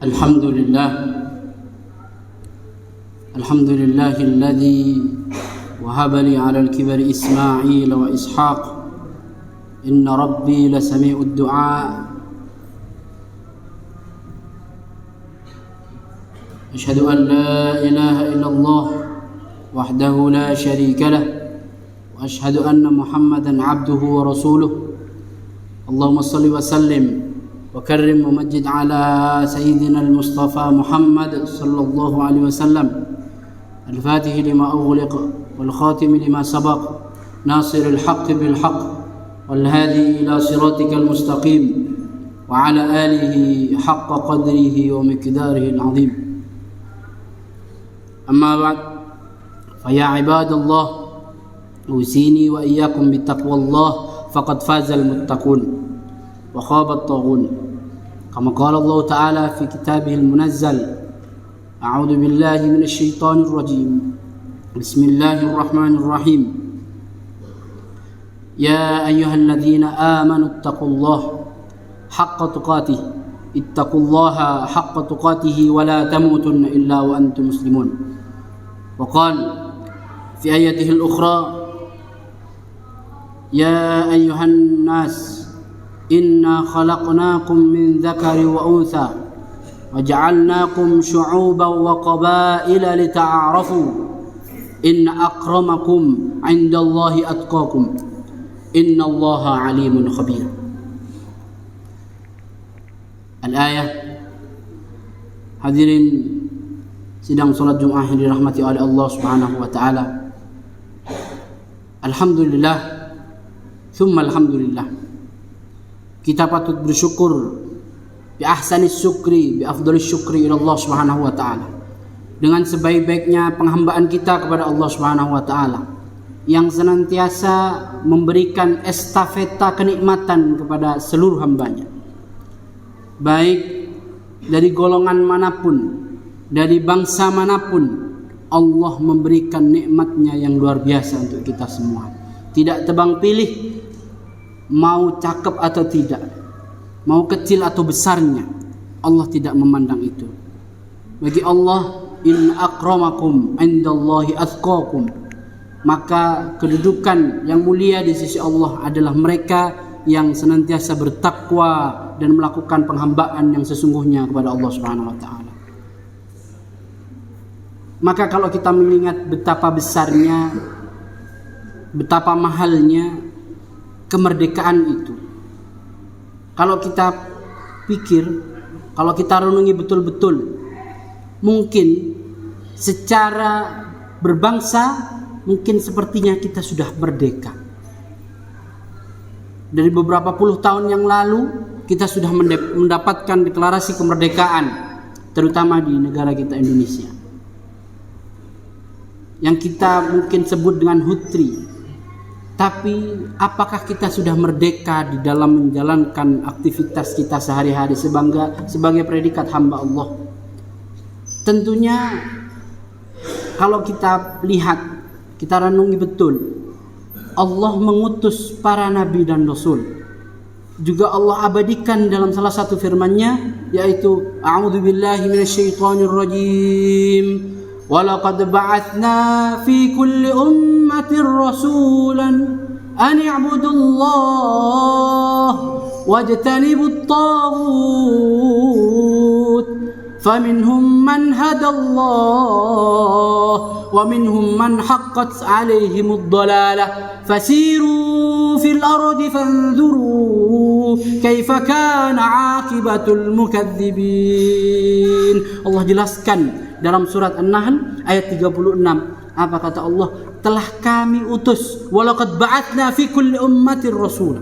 الحمد لله الذي وهب لي على الكبر إسماعيل وإسحاق إن ربي لسميع الدعاء أشهد أن لا إله إلا الله وحده لا شريك له وأشهد أن محمدا عبده ورسوله اللهم صل وسلم وكرم ومجد على سيدنا المصطفى محمد صلى الله عليه وسلم الفاتح لما أغلق والخاتم لما سبق ناصر الحق بالحق والهادي إلى صراطك المستقيم وعلى آله حق قدره ومقداره العظيم أما بعد فيا عباد الله أوصيني وإياكم بتقوى الله فقد فاز المتقون وخاب الطاغون كما قال الله تعالى في كتابه المنزل أعوذ بالله من الشيطان الرجيم بسم الله الرحمن الرحيم يا أيها الذين آمنوا اتقوا الله حق تقاته اتقوا الله حق تقاته ولا تموتن إلا وأنتم مسلمون وقال في آيته الأخرى يا أيها الناس إنا خلقناكم من ذكر وأنثى وجعلناكم شعوبا وقبائل لتعارفوا إن أكرمكم عند الله أتقاكم إن الله عليم خبير. Al-ayah. Hadirin sidang salat Jumat yang dirahmati oleh Allah Subhanahu wa taala. Alhamdulillah, thumma alhamdulillah. Kita patut bersyukur bi ahsanis syukri, bi afdalis syukri ila Allah Subhanahu wa taala. Dengan sebaik-baiknya penghambaan kita kepada Allah Subhanahu wa taala yang senantiasa memberikan estafeta kenikmatan kepada seluruh hambanya. Baik dari golongan manapun, dari bangsa manapun, Allah memberikan nikmatnya yang luar biasa untuk kita semua. Tidak tebang pilih mau cakep atau tidak, mau kecil atau besarnya, Allah tidak memandang itu. Bagi Allah, in akramakum indallahi atqakum, maka kedudukan yang mulia di sisi Allah adalah mereka yang senantiasa bertakwa dan melakukan penghambaan yang sesungguhnya kepada Allah Subhanahu wa taala. Maka kalau kita mengingat betapa besarnya, betapa mahalnya kemerdekaan itu, kalau kita pikir, kalau kita renungi betul-betul, mungkin secara berbangsa mungkin sepertinya kita sudah merdeka. Dari beberapa puluh tahun yang lalu kita sudah mendapatkan deklarasi kemerdekaan, terutama di negara kita Indonesia, yang kita mungkin sebut dengan HUT-RI. Tapi apakah kita sudah merdeka di dalam menjalankan aktivitas kita sehari-hari sebagai predikat hamba Allah? Tentunya kalau kita lihat, kita renungi betul, Allah mengutus para nabi dan rasul. Juga Allah abadikan dalam salah satu firman-Nya, yaitu a'udzubillahi minasyaitonirrajim walaqad ba'atsna fi kulli ummatin rasulan an i'budullah wajtanibut taghut faminhum man hadallah wa minhum man haqqat 'alaihimud dhalalah fasiru fil ardi fanzuru kaifa kana 'aqibatul mukadzibin. Allah jelaskan dalam surat An-Nahl ayat 36. Apa kata Allah? Telah kami utus, walaqad ba'atsna fi kulli ummatin rasul.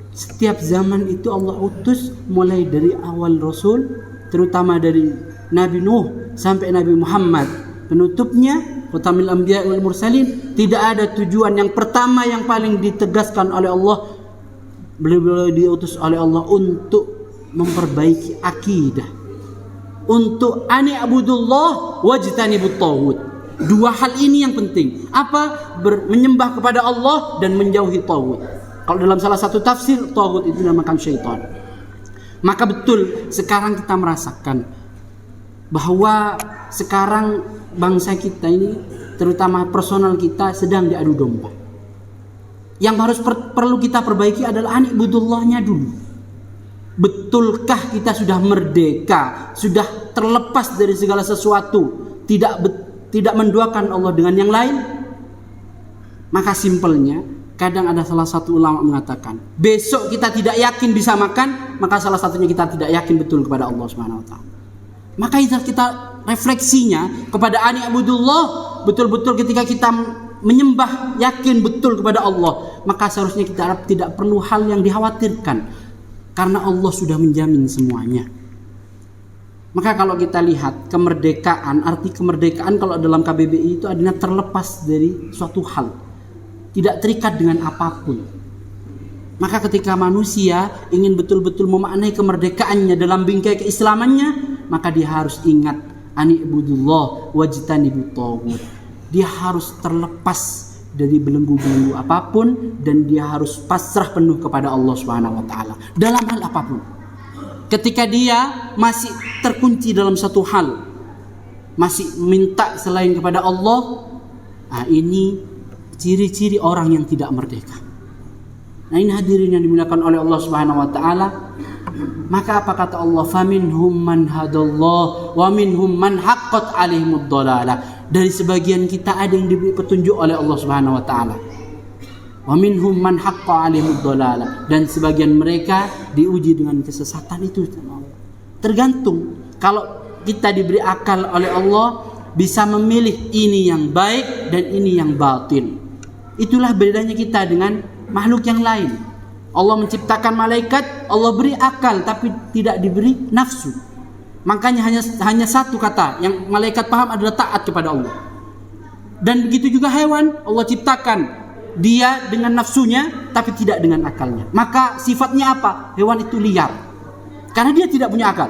Setiap zaman itu Allah utus, mulai dari awal rasul, terutama dari Nabi Nuh sampai Nabi Muhammad. Penutupnya khatamul anbiya wal mursalin. Tidak ada tujuan yang pertama yang paling ditegaskan oleh Allah, beliau diutus oleh Allah untuk memperbaiki akidah, untuk ani'budullah wajtanibut taghut. Dua hal ini yang penting. Apa? Menyembah kepada Allah dan menjauhi taghut. Kalau dalam salah satu tafsir, taghut itu dinamakan syaitan. Maka betul sekarang kita merasakan bahwa sekarang bangsa kita ini, terutama personal kita, sedang diadu domba. Yang harus perlu kita perbaiki adalah anibudullahnya dulu. Betulkah kita sudah merdeka, sudah terlepas dari segala sesuatu, tidak menduakan Allah dengan yang lain? Maka simpelnya, kadang ada salah satu ulama mengatakan, besok kita tidak yakin bisa makan, maka salah satunya kita tidak yakin betul kepada Allah Subhanahu wa taala. Maka kita refleksinya kepada ani'budullah, betul-betul ketika kita menyembah yakin betul kepada Allah, maka seharusnya kita tidak perlu hal yang dikhawatirkan, karena Allah sudah menjamin semuanya. Maka kalau kita lihat kemerdekaan, arti kemerdekaan kalau dalam KBBI itu artinya terlepas dari suatu hal, tidak terikat dengan apapun. Maka ketika manusia ingin betul-betul memaknai kemerdekaannya dalam bingkai keislamannya, maka dia harus ingat ani'budullah wajtanibut taghut. Dia harus terlepas dari belenggu-belenggu apapun, dan dia harus pasrah penuh kepada Allah Subhanahu wa taala dalam hal apapun. Ketika dia masih terkunci dalam satu hal, masih minta selain kepada Allah, ini ciri-ciri orang yang tidak merdeka. Nah, ini hadirin yang dimuliakan oleh Allah Subhanahu wa taala. Maka apa kata Allah? Faminhum man hadallah wa minhum man haqqat alaihimud dhalalah. Dari sebagian kita ada yang diberi petunjuk oleh Allah Subhanahu wa taala. Wa minhum man haqqa alaihimud dhalalah. Dan sebagian mereka diuji dengan kesesatan itu. Tergantung. Kalau kita diberi akal oleh Allah, bisa memilih ini yang baik dan ini yang batin. Itulah bedanya kita dengan makhluk yang lain. Allah menciptakan malaikat, Allah beri akal tapi tidak diberi nafsu. Makanya hanya satu kata yang malaikat paham adalah taat kepada Allah. Dan begitu juga hewan, Allah ciptakan dia dengan nafsunya tapi tidak dengan akalnya. Maka sifatnya apa? Hewan itu liar, karena dia tidak punya akal.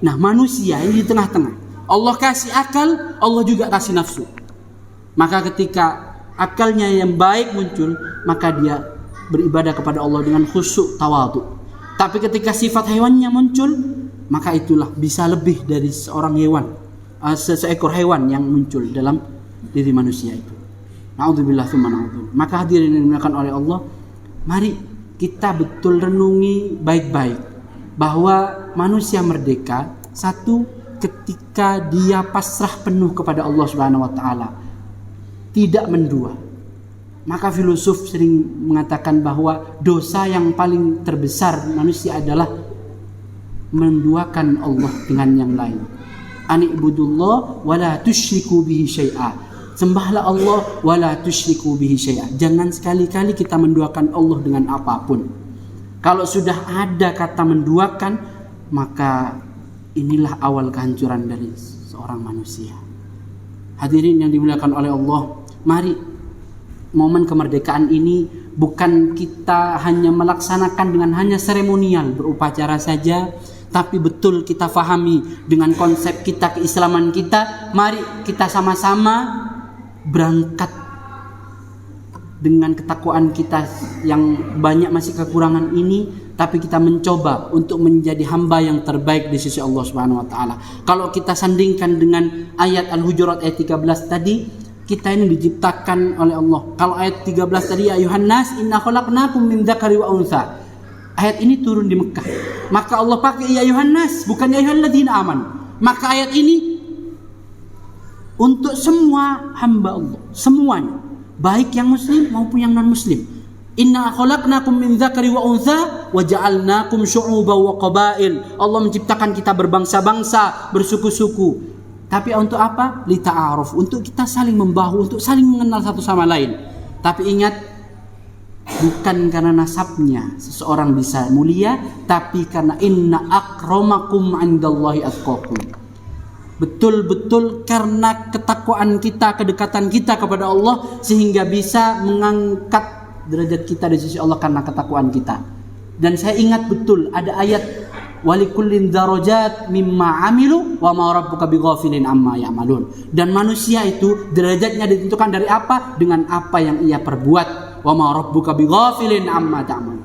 Nah, manusia ini di tengah-tengah. Allah kasih akal, Allah juga kasih nafsu. Maka ketika akalnya yang baik muncul, maka dia beribadah kepada Allah dengan khusyuk tawadhu. Tapi ketika sifat hewannya muncul, maka itulah bisa lebih dari seorang hewan, seekor hewan yang muncul dalam diri manusia itu. Na'udzubillah tsumma na'udzubillah. Maka hadirin yang dimuliakan oleh Allah, mari kita betul renungi baik-baik bahwa manusia merdeka, satu, ketika dia pasrah penuh kepada Allah Subhanahu wa taala, tidak mendua. Maka filosof sering mengatakan bahwa dosa yang paling terbesar manusia adalah menduakan Allah dengan yang lain. Ani'budullah wa la tusyriku bihi syai'a. Sembahlah Allah wa la tusyriku bihi syai'a. Jangan sekali-kali kita menduakan Allah dengan apapun. Kalau sudah ada kata menduakan, maka inilah awal kehancuran dari seorang manusia. Hadirin yang dimuliakan oleh Allah, mari momen kemerdekaan ini bukan kita hanya melaksanakan dengan hanya seremonial berupacara saja, tapi betul kita fahami dengan konsep kita, keislaman kita. Mari kita sama-sama berangkat dengan ketakwaan kita yang banyak masih kekurangan ini, tapi kita mencoba untuk menjadi hamba yang terbaik di sisi Allah Subhanahu wa taala. Kalau kita sandingkan dengan ayat Al-Hujurat ayat 13 tadi, kita ini diciptakan oleh Allah. Kalau ayat 13 tadi, ya ayuhan nas inna khalaqnakum min dzakari wa untha. Ayat ini turun di Mekah. Maka Allah pakai ya ayuhan nas, bukan ya ayyuhalladzina amanu. Maka ayat ini untuk semua hamba Allah, semuanya, baik yang muslim maupun yang non muslim. Inna khalaqnakum min dzakari wa untha wa ja'alnakum syu'uban wa qabail. Allah menciptakan kita berbangsa-bangsa, bersuku-suku. Tapi untuk apa? Lita'aruf, untuk kita saling membahu, untuk saling mengenal satu sama lain. Tapi ingat, bukan karena nasabnya seseorang bisa mulia, tapi karena inna akramakum 'indallahi atqakum. Betul-betul karena ketakwaan kita, kedekatan kita kepada Allah, sehingga bisa mengangkat derajat kita di sisi Allah karena ketakwaan kita. Dan saya ingat betul ada ayat walikullin darajat mimma amilu wa ma rabbuka bighafilin amma ya'malun. Dan manusia itu derajatnya ditentukan dari apa? Dengan apa yang ia perbuat. Wa ma rabbuka bighafilin amma ta'malun.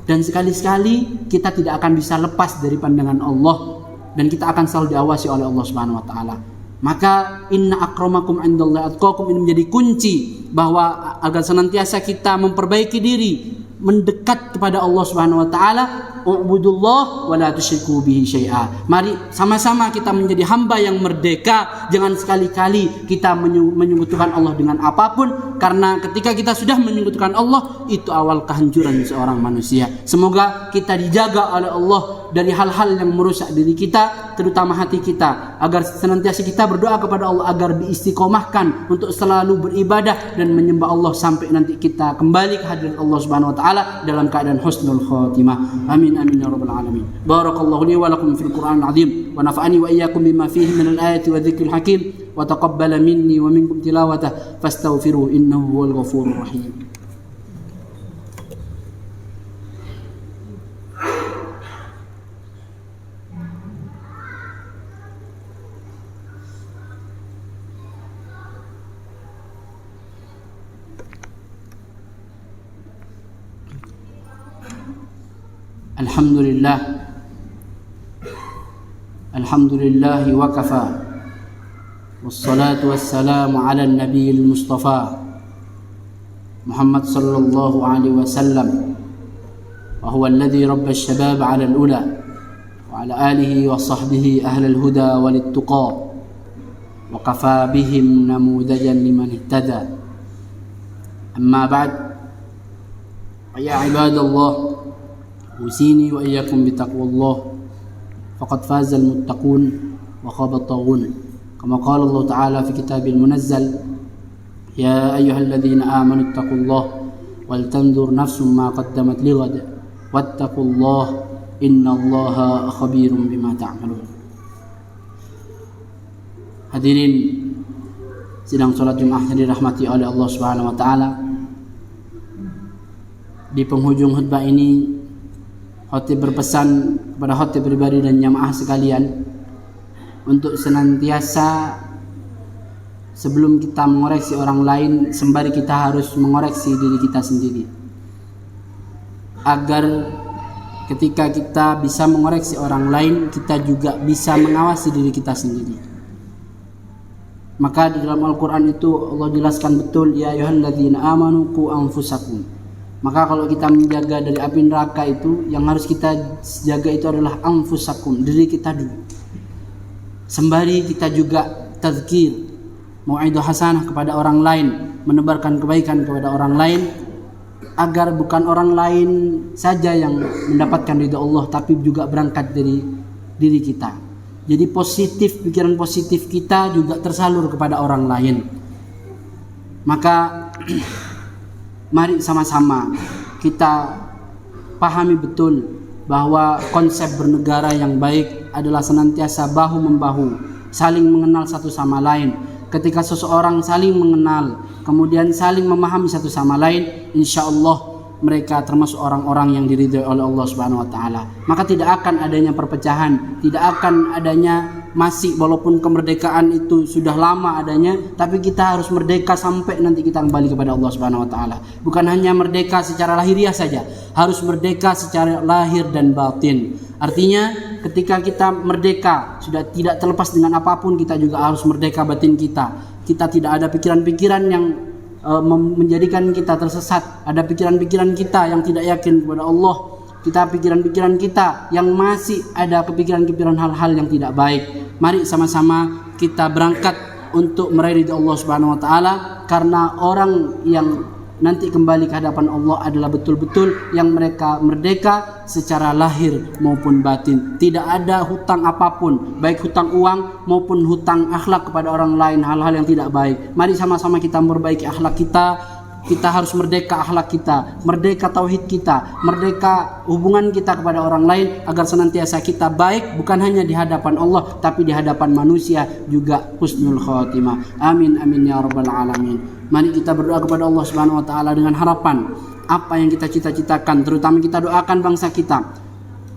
Dan sekali-sekali kita tidak akan bisa lepas dari pandangan Allah, dan kita akan selalu diawasi oleh Allah Subhanahu wa taala. Maka inna akramakum indallahi atqakum ini menjadi kunci bahwa agar senantiasa kita memperbaiki diri, mendekat kepada Allah Subhanahu wa taala. Ubudullah wa la tusyriku bihi syai'a. Mari sama-sama kita menjadi hamba yang merdeka. Jangan sekali-kali kita menyekutukan Allah dengan apapun, karena ketika kita sudah menyekutukan Allah, itu awal kehancuran seorang manusia. Semoga kita dijaga oleh Allah dari hal-hal yang merusak diri kita, terutama hati kita, agar senantiasa kita berdoa kepada Allah agar diistiqomahkan untuk selalu beribadah dan menyembah Allah sampai nanti kita kembali ke hadirat Allah Subhanahu wa taala dalam keadaan husnul khatimah. Amin amin ya rabbal alamin. Barakallahu li wa lakum fil Qur'anil azim wa nafa'ani wa iyyakum bima fihi min al-ayati wa dhikril hakim wa taqabbala minni wa minkum tilawatah fastaghfiruhu innahu huwal ghafurur rahim. Alhamdulillah wa kafa wassalatu wassalamu ala nabiyil mustafa Muhammad sallallahu alaihi wasallam wa huwa alladhi rabba asy-syabab ala al-ula wa ala alihi wa sahbihi ahlal huda wal tuqa wa kafa bihim namudajan liman ihtada. Amma ba'd, ya ibadallah, أوصيني وإياكم بتقوى الله فقد فاز المتقون وخاب الطاغون كما قال الله تعالى في كتابه المنزل يا أيها الذين آمنوا اتقوا الله ولتنظر نفس ما قدمت لغد واتقوا الله إن الله خبير بما تعملون. Hadirin sidang salat Jumat yang dirahmati oleh Allah Subhanahu wa taala, di penghujung khutbah ini khotib berpesan kepada khotib pribadi dan jamaah sekalian untuk senantiasa sebelum kita mengoreksi orang lain, sembari kita harus mengoreksi diri kita sendiri, agar ketika kita bisa mengoreksi orang lain, kita juga bisa mengawasi diri kita sendiri. Maka di dalam Al-Quran itu Allah jelaskan betul, ya ayyuhalladzina amanu qu anfusakum. Maka kalau kita menjaga dari api neraka itu, yang harus kita jaga itu adalah anfusakum, diri kita dulu. Sembari kita juga tazkir, mau'idhah hasanah kepada orang lain, menebarkan kebaikan kepada orang lain, agar bukan orang lain saja yang mendapatkan ridha Allah, tapi juga berangkat dari diri kita. Jadi positif, pikiran positif kita juga tersalur kepada orang lain. Maka mari sama-sama kita pahami betul bahwa konsep bernegara yang baik adalah senantiasa bahu-membahu, saling mengenal satu sama lain. Ketika seseorang saling mengenal, kemudian saling memahami satu sama lain, insya Allah mereka termasuk orang-orang yang diridhai oleh Allah Subhanahu wa taala. Maka tidak akan adanya perpecahan, tidak akan adanya masih, walaupun kemerdekaan itu sudah lama adanya, tapi kita harus merdeka sampai nanti kita kembali kepada Allah Subhanahu wa taala. Bukan hanya merdeka secara lahiriah saja, harus merdeka secara lahir dan batin. Artinya ketika kita merdeka, sudah tidak terlepas dengan apapun, kita juga harus merdeka batin kita. Kita tidak ada pikiran-pikiran yang menjadikan kita tersesat, ada pikiran-pikiran kita yang tidak yakin kepada Allah, kita pikiran-pikiran kita yang masih ada kepikiran-kepikiran hal-hal yang tidak baik. Mari sama-sama kita berangkat untuk meraih ridha Allah Subhanahu wa taala, karena orang yang nanti kembali ke hadapan Allah adalah betul-betul yang mereka merdeka secara lahir maupun batin. Tidak ada hutang apapun, baik hutang uang maupun hutang akhlak kepada orang lain, hal-hal yang tidak baik. Mari sama-sama kita memperbaiki akhlak kita. Kita harus merdeka akhlak kita, merdeka tauhid kita, merdeka hubungan kita kepada orang lain, agar senantiasa kita baik bukan hanya di hadapan Allah, tapi di hadapan manusia juga husnul khatimah. Amin amin ya rabbal alamin. Mari kita berdoa kepada Allah Subhanahu wa taala dengan harapan apa yang kita cita-citakan, terutama kita doakan bangsa kita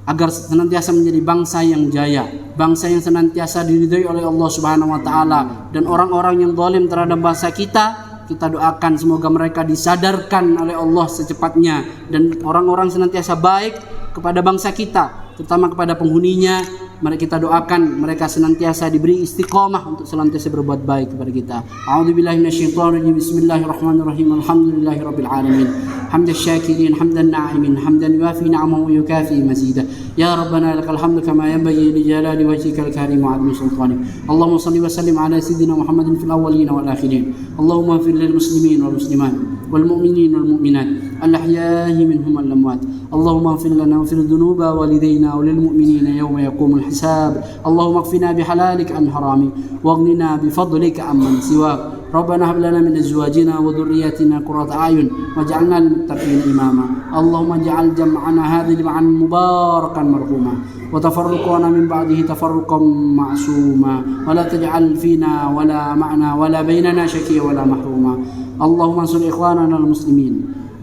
agar senantiasa menjadi bangsa yang jaya, bangsa yang senantiasa diridhai oleh Allah Subhanahu wa taala, dan orang-orang yang zalim terhadap bangsa kita kita doakan semoga mereka disadarkan oleh Allah secepatnya, dan orang-orang senantiasa baik kepada bangsa kita, terutama kepada penghuninya. Mari kita doakan mereka senantiasa diberi istiqomah untuk senantiasa berbuat baik kepada kita. A'udzubillahi minasyaitonirrajim. Bismillahirrahmanirrahim. Alhamdulillahirabbil alamin. Hamdan syakirin, hamdan na'imin, hamdan yuafi ni'amahu wa yukafi mazida. Ya Rabbana lakal hamdu kama yanbaghi li jalali wajhikal karim wa 'azimi sultanik. Allahumma shalli wa sallim ala sayyidina Muhammadin fil awwalin wal akhirin. Allahumma ighfir lil muslimin wal muslimat wal mu'minin wal mu'minat al ahya'i minhum wal amwat. Allahumma ighfir lana wa ighfir dhunuba walidayna wa lil mu'minina yawma yaqumul الحساب. اللهم اكفنا بحلالك عن حرامك واغننا بفضلك عمن سواك. ربنا هب لنا من ازواجنا وذرياتنا قرة اعين واجعلنا للمتقين اماما. اللهم اجعل جمعنا هذا جمعا مباركا مرحوما وتفرقنا من بعده تفرقا معصوما ولا تجعل فينا ولا معنا ولا بيننا شقيا ولا محروما. اللهم انصر اخواننا المسلمين.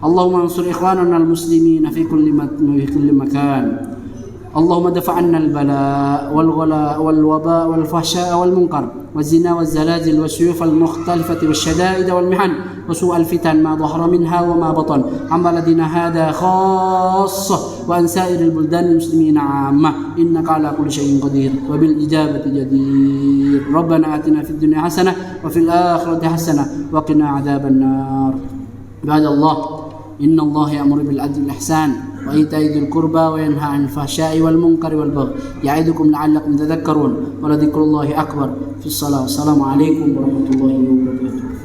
اللهم انصر اخواننا المسلمين في كل مكان. اللهم دفع عنا البلاء والغلاء والوباء والفحشاء والمنكر والزنا والزلازل والسيوف المختلفة والشدائد والمحن وسوء الفتن ما ظهر منها وما بطن عن بلدنا هذا خاصة وعن سائر البلدان المسلمين عامة إنك على كل شيء قدير وبالإجابة جدير. ربنا آتنا في الدنيا حسنة وفي الآخرة حسنة وقنا عذاب النار. عباد الله إن الله يأمر بالعدل والإحسان وإيتاء ذي القربى وينهى عن الفحشاء والمنكر والبغي يعظكم لعلكم تذكرون ولذكر الله أكبر. في الصلاة. والسلام عليكم ورحمة الله وبركاته.